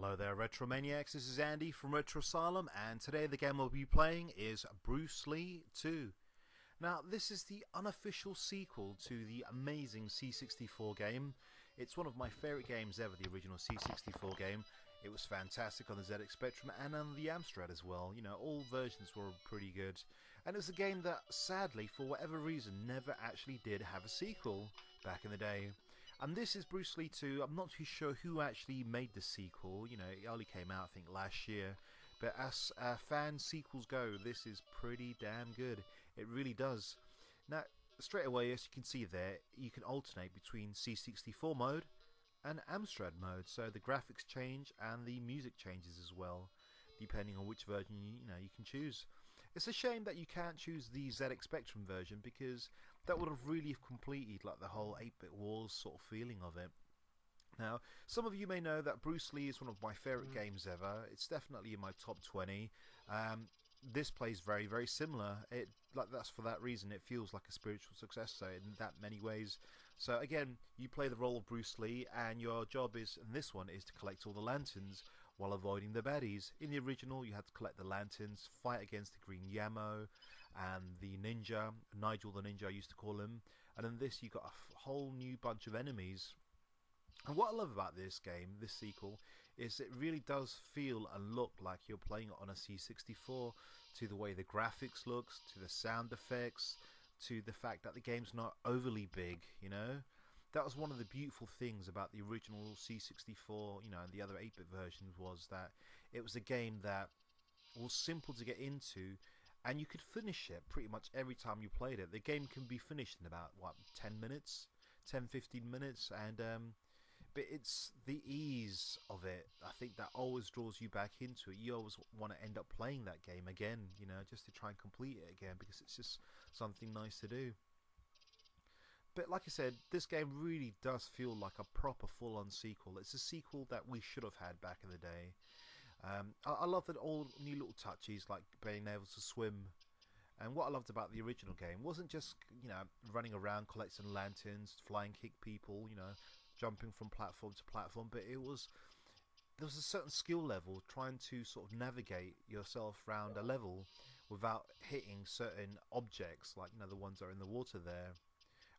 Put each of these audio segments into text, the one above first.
Hello there Retromaniacs, this is Andy from Retro Asylum, and today the game we'll be playing is Bruce Lee 2. Now this is the unofficial sequel to the amazing C64 game. It's one of my favourite games ever, the original C64 game. It was fantastic on the ZX Spectrum and on the Amstrad as well. You know, all versions were pretty good. And it was a game that sadly, for whatever reason, never actually did have a sequel back in the day. And this is Bruce Lee 2. I'm not too sure who actually made the sequel. You know, it only came out I think last year. But as fan sequels go, this is pretty damn good. It really does. Now, straight away, as you can see there, you can alternate between C64 mode and Amstrad mode. So the graphics change and the music changes as well, depending on which version you can choose. It's a shame that you can't choose the ZX Spectrum version, because that would have really completed like the whole 8-bit wars sort of feeling of it. Now, some of you may know that Bruce Lee is one of my favourite games ever. It's definitely in my top 20. This plays very, very similar. That's for that reason it feels like a spiritual successor in that many ways. So again, you play the role of Bruce Lee, and your job is, in this one, is to collect all the lanterns while avoiding the baddies. In the original, you had to collect the lanterns, fight against the Green Yamo and the ninja, Nigel the Ninja I used to call him. And in this, you got a whole new bunch of enemies. And what I love about this game, this sequel, is it really does feel and look like you're playing it on a C64, to the way the graphics looks, to the sound effects, to the fact that the game's not overly big, you know. That was one of the beautiful things about the original C64, you know, and the other 8-bit versions, was that it was a game that was simple to get into, and you could finish it pretty much every time you played it. The game can be finished in about, what, 10 minutes? 10-15 minutes, and but it's the ease of it, I think, that always draws you back into it. You always want to end up playing that game again, you know, just to try and complete it again, because it's just something nice to do. But like I said, this game really does feel like a proper full-on sequel. It's a sequel that we should have had back in the day. I love that all new little touches, like being able to swim. And what I loved about the original game wasn't just, you know, running around collecting lanterns, flying kick people, you know, jumping from platform to platform, but there was a certain skill level trying to sort of navigate yourself around a level without hitting certain objects, like, you know, the ones that are in the water there.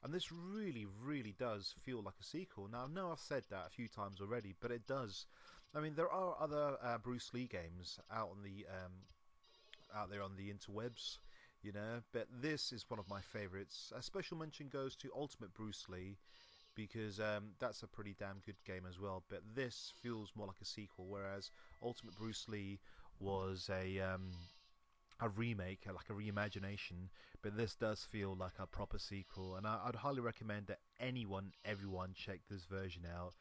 And this really, really does feel like a sequel. Now, I know I've said that a few times already, but it does. I mean, there are other Bruce Lee games out there on the interwebs, you know, but this is one of my favourites. A special mention goes to Ultimate Bruce Lee, because that's a pretty damn good game as well. But this feels more like a sequel, whereas Ultimate Bruce Lee was a remake, like a reimagination. But this does feel like a proper sequel, and I'd highly recommend that everyone check this version out.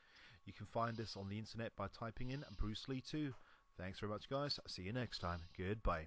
You can find this on the internet by typing in Bruce Lee 2. Thanks very much, guys. See you next time. Goodbye.